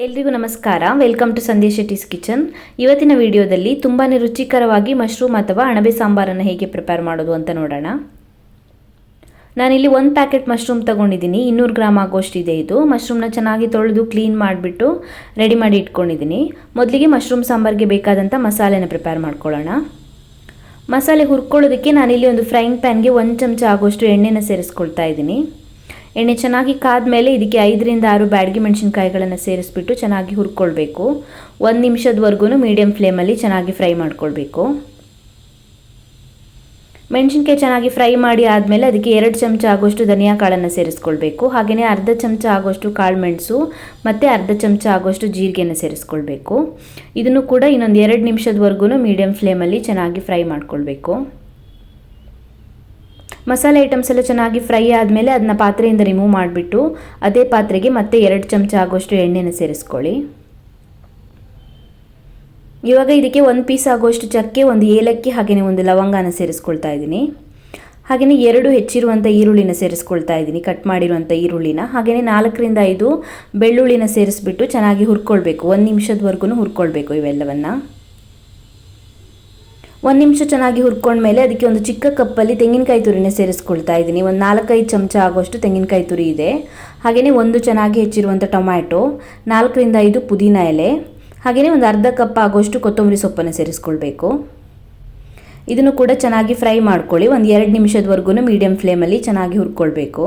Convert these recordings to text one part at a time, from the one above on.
ಎಲ್ರಿಗೂ ನಮಸ್ಕಾರ. Welcome to Sandhya Shetty's kitchen. ಇವತ್ತಿನ ವಿಡಿಯೋದಲ್ಲಿ ತುಂಬಾ ರುಚಿಕರವಾಗಿ ಮಶ್ರೂಮ್ ಅಥವಾ ಅಣಬೆ ಸಾಂಬಾರನ್ನು ಹೇಗೆ ಪ್ರಿಪೇರ್ ಮಾಡೋದು ಅಂತ ನೋಡೋಣ. ನಾನಿಲ್ಲಿ 1 ಪ್ಯಾಕೆಟ್ ಮಶ್ರೂಮ್ ತಗೊಂಡಿದ್ದೀನಿ. 200 ಗ್ರಾಮ್ ಆಗೋಷ್ಟಿದೆ ಇದು. ಮಶ್ರೂಮ್ನ ಚೆನ್ನಾಗಿ ತೊಳೆದು ಕ್ಲೀನ್ ಮಾಡಿಬಿಟ್ಟು ರೆಡಿ ಮಾಡಿ ಇಟ್ಕೊಂಡಿದ್ದೀನಿ. ಮೊದಲಿಗೆ ಮಶ್ರೂಮ್ ಸಾಂಬಾರಿಗೆ ಬೇಕಾದಂಥ ಮಸಾಲೆನ ಪ್ರಿಪೇರ್ ಮಾಡ್ಕೊಳ್ಳೋಣ. ಮಸಾಲೆ ಹುರ್ಕೊಳ್ಳೋದಕ್ಕೆ ನಾನಿಲ್ಲಿ ಒಂದು ಫ್ರೈಯಿಂಗ್ ಪ್ಯಾನ್ಗೆ 1 ಚಮಚ ಆಗೋಷ್ಟು ಎಣ್ಣೆನ ಸೇರಿಸ್ಕೊಳ್ತಾ ಇದ್ದೀನಿ. ಎಣ್ಣೆ ಚೆನ್ನಾಗಿ ಕಾದ ಮೇಲೆ ಇದಕ್ಕೆ 5 ರಿಂದ 6 ಬ್ಯಾಡಗಿ ಮೆಣಸಿನಕಾಯಿಗಳನ್ನು ಸೇರಿಸ್ಬಿಟ್ಟು ಚೆನ್ನಾಗಿ ಹುರ್ಕೊಳ್ಬೇಕು. 1 ನಿಮಿಷದವರೆಗೂ ಮೀಡಿಯಂ ಫ್ಲೇಮಲ್ಲಿ ಚೆನ್ನಾಗಿ ಫ್ರೈ ಮಾಡ್ಕೊಳ್ಬೇಕು. ಮೆಣಸಿನಕಾಯಿ ಚೆನ್ನಾಗಿ ಫ್ರೈ ಮಾಡಿ ಆದಮೇಲೆ ಅದಕ್ಕೆ 2 ಚಮಚ ಆಗೋಷ್ಟು ಧನಿಯಾ ಕಾಳನ್ನು ಸೇರಿಸ್ಕೊಳ್ಬೇಕು. ಹಾಗೆಯೇ ಅರ್ಧ ಚಮಚ ಆಗೋಷ್ಟು ಕಾಳು ಮೆಣಸು ಮತ್ತು ಅರ್ಧ ಚಮಚ ಆಗೋಷ್ಟು ಜೀರಿಗೆಯನ್ನು ಸೇರಿಸ್ಕೊಳ್ಬೇಕು. ಇದನ್ನು ಕೂಡ ಇನ್ನೊಂದು 2 ನಿಮಿಷದವರೆಗೂ ಮೀಡಿಯಂ ಫ್ಲೇಮಲ್ಲಿ ಚೆನ್ನಾಗಿ ಫ್ರೈ ಮಾಡ್ಕೊಳ್ಬೇಕು. ಮಸಾಲೆ ಐಟಮ್ಸ್ ಎಲ್ಲ ಚೆನ್ನಾಗಿ ಫ್ರೈ ಆದಮೇಲೆ ಅದನ್ನ ಪಾತ್ರೆಯಿಂದ ರಿಮೂವ್ ಮಾಡಿಬಿಟ್ಟು ಅದೇ ಪಾತ್ರೆಗೆ ಮತ್ತೆ 2 ಚಮಚ ಆಗೋಷ್ಟು ಎಣ್ಣೆನ ಸೇರಿಸ್ಕೊಳ್ಳಿ. ಇವಾಗ ಇದಕ್ಕೆ 1 ಪೀಸ್ ಆಗೋಷ್ಟು ಚಕ್ಕೆ, 1 ಏಲಕ್ಕಿ ಹಾಗೆಯೇ 1 ಲವಂಗನ ಸೇರಿಸ್ಕೊಳ್ತಾ ಇದ್ದೀನಿ. ಹಾಗೆಯೇ 2 ಹೆಚ್ಚಿರುವಂಥ ಈರುಳ್ಳಿನ ಸೇರಿಸ್ಕೊಳ್ತಾ ಇದ್ದೀನಿ, ಕಟ್ ಮಾಡಿರುವಂಥ ಈರುಳ್ಳಿನ. ಹಾಗೆಯೇ 4 ರಿಂದ 5 ಬೆಳ್ಳುಳ್ಳಿನ ಸೇರಿಸ್ಬಿಟ್ಟು ಚೆನ್ನಾಗಿ ಹುರ್ಕೊಳ್ಬೇಕು. 1 ನಿಮಿಷದವರೆಗೂ ಹುರ್ಕೊಳ್ಬೇಕು ಇವೆಲ್ಲವನ್ನು. 1 ನಿಮಿಷ ಚೆನ್ನಾಗಿ ಹುರ್ಕೊಂಡ್ಮೇಲೆ ಅದಕ್ಕೆ ಒಂದು ಚಿಕ್ಕ ಕಪ್ಪಲ್ಲಿ ತೆಂಗಿನಕಾಯಿ ತುರಿನ ಸೇರಿಸ್ಕೊಳ್ತಾ ಇದ್ದೀನಿ. ಒಂದು 4-5 ಚಮಚ ಆಗೋಷ್ಟು ತೆಂಗಿನಕಾಯಿ ತುರಿ ಇದೆ. ಹಾಗೆಯೇ 1 ಚೆನ್ನಾಗಿ ಹೆಚ್ಚಿರುವಂಥ ಟೊಮ್ಯಾಟೊ, 4 ರಿಂದ 5 ಪುದೀನ ಎಲೆ, ಹಾಗೆಯೇ ಒಂದು ಅರ್ಧ ಕಪ್ ಆಗೋಷ್ಟು ಕೊತ್ತಂಬರಿ ಸೊಪ್ಪನ್ನು ಸೇರಿಸ್ಕೊಳ್ಬೇಕು. ಇದನ್ನು ಕೂಡ ಚೆನ್ನಾಗಿ ಫ್ರೈ ಮಾಡ್ಕೊಳ್ಳಿ. ಒಂದು 2 ನಿಮಿಷದವರೆಗೂ ಮೀಡಿಯಂ ಫ್ಲೇಮಲ್ಲಿ ಚೆನ್ನಾಗಿ ಹುರ್ಕೊಳ್ಬೇಕು.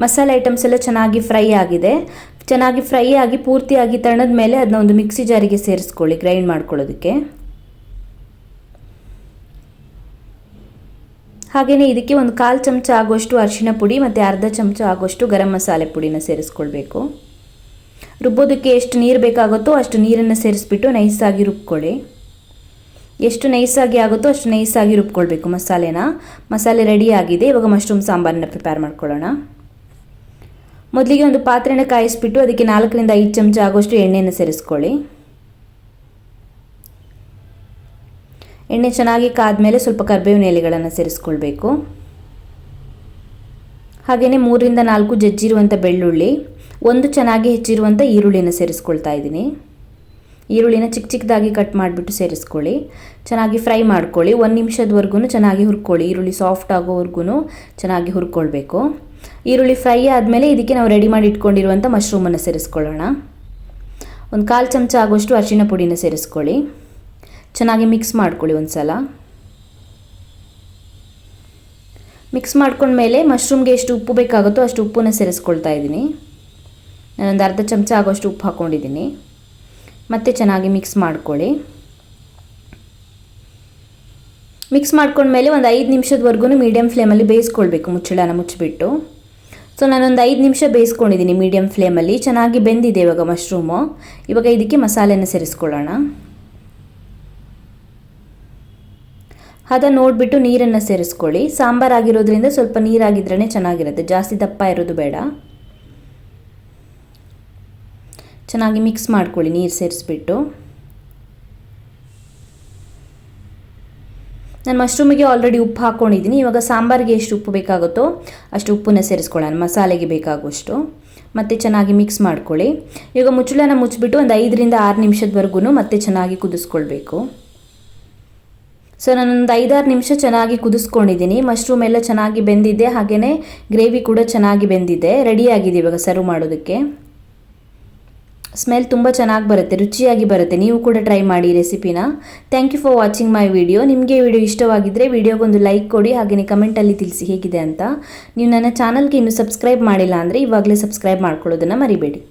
ಮಸಾಲೆ ಐಟಮ್ಸ್ ಎಲ್ಲ ಚೆನ್ನಾಗಿ ಫ್ರೈ ಆಗಿದೆ. ಚೆನ್ನಾಗಿ ಫ್ರೈ ಆಗಿ ಪೂರ್ತಿಯಾಗಿ ತಣ್ಣದ ಮೇಲೆ ಅದನ್ನ ಒಂದು ಮಿಕ್ಸಿ ಜಾರಿಗೆ ಸೇರಿಸ್ಕೊಳ್ಳಿ, ಗ್ರೈಂಡ್ ಮಾಡ್ಕೊಳ್ಳೋದಕ್ಕೆ. ಹಾಗೆಯೇ ಇದಕ್ಕೆ ಒಂದು 1/4 ಚಮಚ ಆಗೋಷ್ಟು ಅರಿಶಿಣ ಪುಡಿ ಮತ್ತು ಅರ್ಧ ಚಮಚ ಆಗೋಷ್ಟು ಗರಂ ಮಸಾಲೆ ಪುಡಿನ ಸೇರಿಸ್ಕೊಳ್ಬೇಕು. ರುಬ್ಬೋದಕ್ಕೆ ಎಷ್ಟು ನೀರು ಬೇಕಾಗುತ್ತೋ ಅಷ್ಟು ನೀರನ್ನು ಸೇರಿಸ್ಬಿಟ್ಟು ನೈಸಾಗಿ ರುಬ್ಕೊಳ್ಳಿ. ಎಷ್ಟು ನೈಸಾಗಿ ಆಗುತ್ತೋ ಅಷ್ಟು ನೈಸಾಗಿ ರುಬ್ಕೊಳ್ಬೇಕು ಮಸಾಲೆನ. ಮಸಾಲೆ ರೆಡಿ ಆಗಿದೆ. ಇವಾಗ ಮಶ್ರೂಮ್ ಸಾಂಬಾರನ್ನ ಪ್ರಿಪೇರ್ ಮಾಡ್ಕೊಳ್ಳೋಣ. ಮೊದಲಿಗೆ ಒಂದು ಪಾತ್ರೆನ ಕಾಯಿಸ್ಬಿಟ್ಟು ಅದಕ್ಕೆ 4 ರಿಂದ 5 ಚಮಚ ಆಗೋಷ್ಟು ಎಣ್ಣೆಯನ್ನು ಸೇರಿಸ್ಕೊಳ್ಳಿ. ಎಣ್ಣೆ ಚೆನ್ನಾಗಿ ಕಾದ್ಮೇಲೆ ಸ್ವಲ್ಪ ಕರಿಬೇವಿನ ಎಲೆಗಳನ್ನು ಸೇರಿಸ್ಕೊಳ್ಬೇಕು. ಹಾಗೆಯೇ 3 ರಿಂದ 4 ಜಜ್ಜಿರುವಂಥ ಬೆಳ್ಳುಳ್ಳಿ, 1 ಚೆನ್ನಾಗಿ ಹೆಚ್ಚಿರುವಂಥ ಈರುಳ್ಳಿನ ಸೇರಿಸ್ಕೊಳ್ತಾ ಇದ್ದೀನಿ. ಈರುಳ್ಳಿನ ಚಿಕ್ಕ ಚಿಕ್ಕದಾಗಿ ಕಟ್ ಮಾಡಿಬಿಟ್ಟು ಸೇರಿಸ್ಕೊಳ್ಳಿ. ಚೆನ್ನಾಗಿ ಫ್ರೈ ಮಾಡ್ಕೊಳ್ಳಿ. 1 ನಿಮಿಷದವರೆಗೂ ಚೆನ್ನಾಗಿ ಹುರ್ಕೊಳ್ಳಿ. ಈರುಳ್ಳಿ ಸಾಫ್ಟ್ ಆಗೋವರೆಗೂ ಚೆನ್ನಾಗಿ ಹುರ್ಕೊಳ್ಬೇಕು. ಈರುಳ್ಳಿ ಫ್ರೈ ಆದಮೇಲೆ ಇದಕ್ಕೆ ನಾವು ರೆಡಿ ಮಾಡಿ ಇಟ್ಕೊಂಡಿರುವಂಥ ಮಶ್ರೂಮನ್ನು ಸೇರಿಸ್ಕೊಳ್ಳೋಣ. ಒಂದು 1/4 ಚಮಚ ಆಗೋಷ್ಟು ಅರಿಶಿಣ ಪುಡಿನ ಸೇರಿಸ್ಕೊಳ್ಳಿ. ಚೆನ್ನಾಗಿ ಮಿಕ್ಸ್ ಮಾಡ್ಕೊಳ್ಳಿ ಒಂದು ಸಲ. ಮಿಕ್ಸ್ ಮಾಡ್ಕೊಂಡ್ಮೇಲೆ ಮಶ್ರೂಮ್ಗೆ ಎಷ್ಟು ಉಪ್ಪು ಬೇಕಾಗುತ್ತೋ ಅಷ್ಟು ಉಪ್ಪನ್ನು ಸೇರಿಸ್ಕೊಳ್ತಾ ಇದ್ದೀನಿ. ನಾನೊಂದು ಅರ್ಧ ಚಮಚ ಆಗೋಷ್ಟು ಉಪ್ಪು ಹಾಕ್ಕೊಂಡಿದ್ದೀನಿ. ಮತ್ತೆ ಚೆನ್ನಾಗಿ ಮಿಕ್ಸ್ ಮಾಡ್ಕೊಳ್ಳಿ. ಮಿಕ್ಸ್ ಮಾಡ್ಕೊಂಡ್ಮೇಲೆ ಒಂದು 5 ನಿಮಿಷದವರೆಗೂ ಮೀಡಿಯಂ ಫ್ಲೇಮಲ್ಲಿ ಬೇಯಿಸ್ಕೊಳ್ಬೇಕು, ಮುಚ್ಚಳನ ಮುಚ್ಚಿಬಿಟ್ಟು. ಸೊ ನಾನೊಂದು 5 ನಿಮಿಷ ಬೇಯಿಸ್ಕೊಂಡಿದ್ದೀನಿ ಮೀಡಿಯಂ ಫ್ಲೇಮಲ್ಲಿ. ಚೆನ್ನಾಗಿ ಬೆಂದಿದೆ ಇವಾಗ ಮಶ್ರೂಮು. ಇವಾಗ ಇದಕ್ಕೆ ಮಸಾಲೆನ ಸೇರಿಸ್ಕೊಳ್ಳೋಣ. ಹದ ನೋಡಿಬಿಟ್ಟು ನೀರನ್ನು ಸೇರಿಸ್ಕೊಳ್ಳಿ. ಸಾಂಬಾರಾಗಿರೋದ್ರಿಂದ ಸ್ವಲ್ಪ ನೀರಾಗಿದ್ರೇ ಚೆನ್ನಾಗಿರುತ್ತೆ, ಜಾಸ್ತಿ ದಪ್ಪ ಇರೋದು ಬೇಡ. ಚೆನ್ನಾಗಿ ಮಿಕ್ಸ್ ಮಾಡ್ಕೊಳ್ಳಿ ನೀರು ಸೇರಿಸ್ಬಿಟ್ಟು. ನಾನು ಮಶ್ರೂಮಿಗೆ ಆಲ್ರೆಡಿ ಉಪ್ಪು ಹಾಕ್ಕೊಂಡಿದ್ದೀನಿ. ಇವಾಗ ಸಾಂಬಾರಿಗೆ ಎಷ್ಟು ಉಪ್ಪು ಬೇಕಾಗುತ್ತೋ ಅಷ್ಟು ಉಪ್ಪನ್ನು ಸೇರಿಸ್ಕೊಳ್ಳೋಣ, ಮಸಾಲೆಗೆ ಬೇಕಾಗುವಷ್ಟು. ಮತ್ತು ಚೆನ್ನಾಗಿ ಮಿಕ್ಸ್ ಮಾಡ್ಕೊಳ್ಳಿ. ಇವಾಗ ಮುಚ್ಚಳನ ಮುಚ್ಚಿಬಿಟ್ಟು ಒಂದು 5 ರಿಂದ 6 ನಿಮಿಷದವರೆಗೂ ಮತ್ತೆ ಚೆನ್ನಾಗಿ ಕುದಿಸ್ಕೊಳ್ಬೇಕು. ಸೊ ನಾನೊಂದು 5-6 ನಿಮಿಷ ಚೆನ್ನಾಗಿ ಕುದಿಸ್ಕೊಂಡಿದ್ದೀನಿ. ಮಶ್ರೂಮ್ ಎಲ್ಲ ಚೆನ್ನಾಗಿ ಬೆಂದಿದೆ, ಹಾಗೆಯೇ ಗ್ರೇವಿ ಕೂಡ ಚೆನ್ನಾಗಿ ಬೆಂದಿದೆ. ರೆಡಿಯಾಗಿದೆ ಇವಾಗ ಸರ್ವ್ ಮಾಡೋದಕ್ಕೆ. ಸ್ಮೆಲ್ ತುಂಬ ಚೆನ್ನಾಗಿ ಬರುತ್ತೆ, ರುಚಿಯಾಗಿ ಬರುತ್ತೆ. ನೀವು ಕೂಡ ಟ್ರೈ ಮಾಡಿ ರೆಸಿಪಿನ. Thank you for watching my video. ನಿಮಗೆ ವಿಡಿಯೋ ಇಷ್ಟವಾಗಿದ್ದರೆ ವಿಡಿಯೋಗೊಂದು ಲೈಕ್ ಕೊಡಿ, ಹಾಗೆಯೇ ಕಮೆಂಟಲ್ಲಿ ತಿಳಿಸಿ ಹೇಗಿದೆ ಅಂತ. ನೀವು ನನ್ನ ಚಾನಲ್ಗೆ ಇನ್ನೂ ಸಬ್ಸ್ಕ್ರೈಬ್ ಮಾಡಿಲ್ಲ ಅಂದರೆ ಇವಾಗಲೇ ಸಬ್ಸ್ಕ್ರೈಬ್ ಮಾಡ್ಕೊಳ್ಳೋದನ್ನು ಮರಿಬೇಡಿ.